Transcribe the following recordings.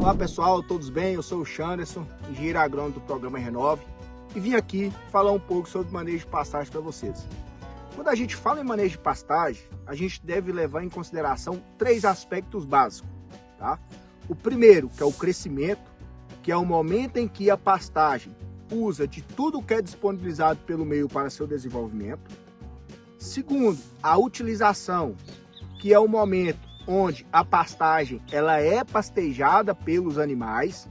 Olá pessoal, todos bem? Eu sou o Chanderson, engenheiro agrônomo do programa Renove, e vim aqui falar um pouco sobre manejo de pastagem para vocês. Quando a gente fala em manejo de pastagem, a gente deve levar em consideração 3 aspectos básicos, tá? O primeiro, que é o crescimento, que é o momento em que a pastagem usa de tudo que é disponibilizado pelo meio para seu desenvolvimento. Segundo, a utilização, que é o momento onde a pastagem ela é pastejada pelos animais.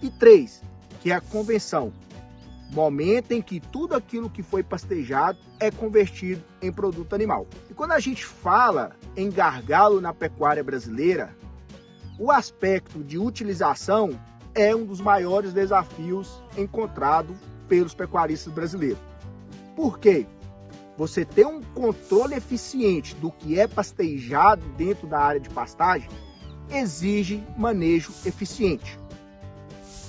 E 3, que é a conversão, momento em que tudo aquilo que foi pastejado é convertido em produto animal. E quando a gente fala em gargalo na pecuária brasileira, o aspecto de utilização é um dos maiores desafios encontrados pelos pecuaristas brasileiros. Por quê? Você ter um controle eficiente do que é pastejado dentro da área de pastagem exige manejo eficiente.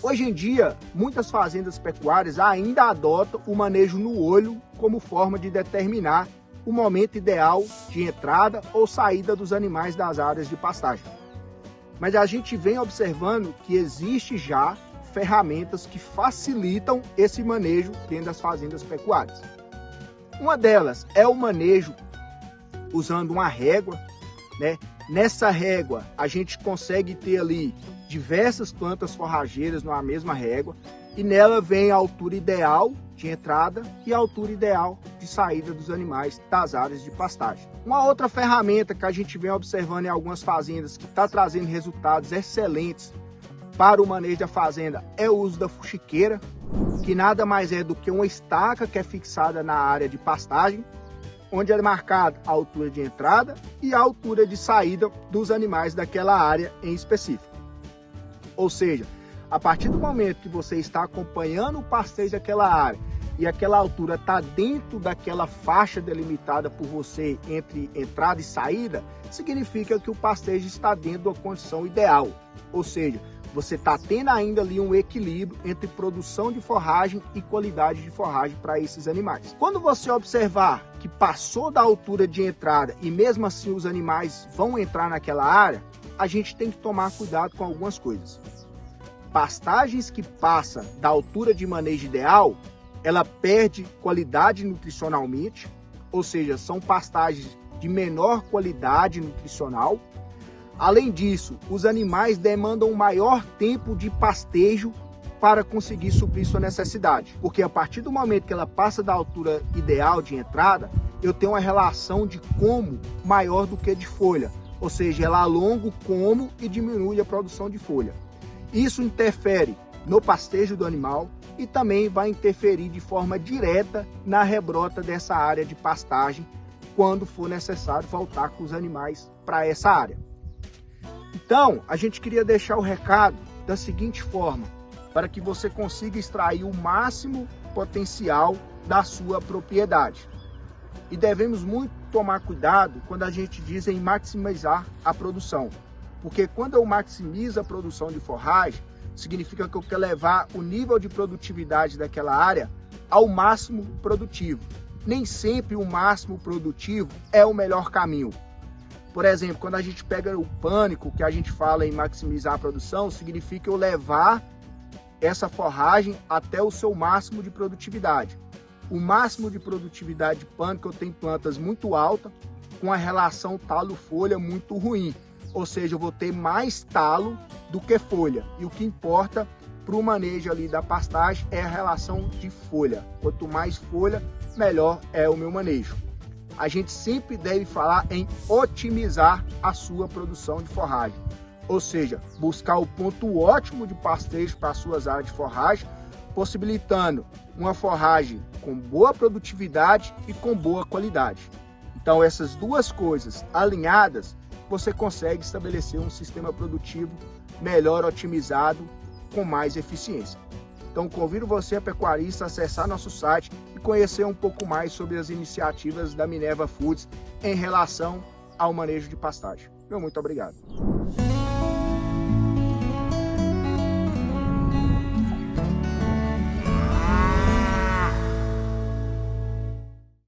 Hoje em dia, muitas fazendas pecuárias ainda adotam o manejo no olho como forma de determinar o momento ideal de entrada ou saída dos animais das áreas de pastagem. Mas a gente vem observando que existe já ferramentas que facilitam esse manejo dentro das fazendas pecuárias. Uma delas é o manejo usando uma régua, né? Nessa régua a gente consegue ter ali diversas plantas forrageiras numa mesma régua e nela vem a altura ideal de entrada e a altura ideal de saída dos animais das áreas de pastagem. Uma outra ferramenta que a gente vem observando em algumas fazendas que está trazendo resultados excelentes para o manejo da fazenda é o uso da fuxiqueira, que nada mais é do que uma estaca que é fixada na área de pastagem, onde é marcada a altura de entrada e a altura de saída dos animais daquela área em específico. Ou seja, a partir do momento que você está acompanhando o pastejo daquela área e aquela altura está dentro daquela faixa delimitada por você entre entrada e saída, significa que o pastejo está dentro da condição ideal. Ou seja, você está tendo ainda ali um equilíbrio entre produção de forragem e qualidade de forragem para esses animais. Quando você observar que passou da altura de entrada e mesmo assim os animais vão entrar naquela área, a gente tem que tomar cuidado com algumas coisas. Pastagens que passam da altura de manejo ideal, ela perde qualidade nutricionalmente, ou seja, são pastagens de menor qualidade nutricional. Além disso, os animais demandam um maior tempo de pastejo para conseguir suprir sua necessidade. Porque a partir do momento que ela passa da altura ideal de entrada, eu tenho uma relação de como maior do que de folha. Ou seja, ela alonga o como e diminui a produção de folha. Isso interfere no pastejo do animal e também vai interferir de forma direta na rebrota dessa área de pastagem quando for necessário voltar com os animais para essa área. Então, a gente queria deixar o recado da seguinte forma, para que você consiga extrair o máximo potencial da sua propriedade. E devemos muito tomar cuidado quando a gente diz em maximizar a produção. Porque quando eu maximizo a produção de forragem, significa que eu quero levar o nível de produtividade daquela área ao máximo produtivo. Nem sempre o máximo produtivo é o melhor caminho. Por exemplo, quando a gente pega o pânico, que a gente fala em maximizar a produção, significa eu levar essa forragem até o seu máximo de produtividade. O máximo de produtividade de pânico, eu tenho plantas muito altas, com a relação talo-folha muito ruim. Ou seja, eu vou ter mais talo do que folha. E o que importa para o manejo ali da pastagem é a relação de folha. Quanto mais folha, melhor é o meu manejo. A gente sempre deve falar em otimizar a sua produção de forragem. Ou seja, buscar o ponto ótimo de pastejo para as suas áreas de forragem, possibilitando uma forragem com boa produtividade e com boa qualidade. Então, essas duas coisas alinhadas, você consegue estabelecer um sistema produtivo melhor otimizado, com mais eficiência. Então, convido você, a pecuarista, a acessar nosso site e conhecer um pouco mais sobre as iniciativas da Minerva Foods em relação ao manejo de pastagem. Muito obrigado.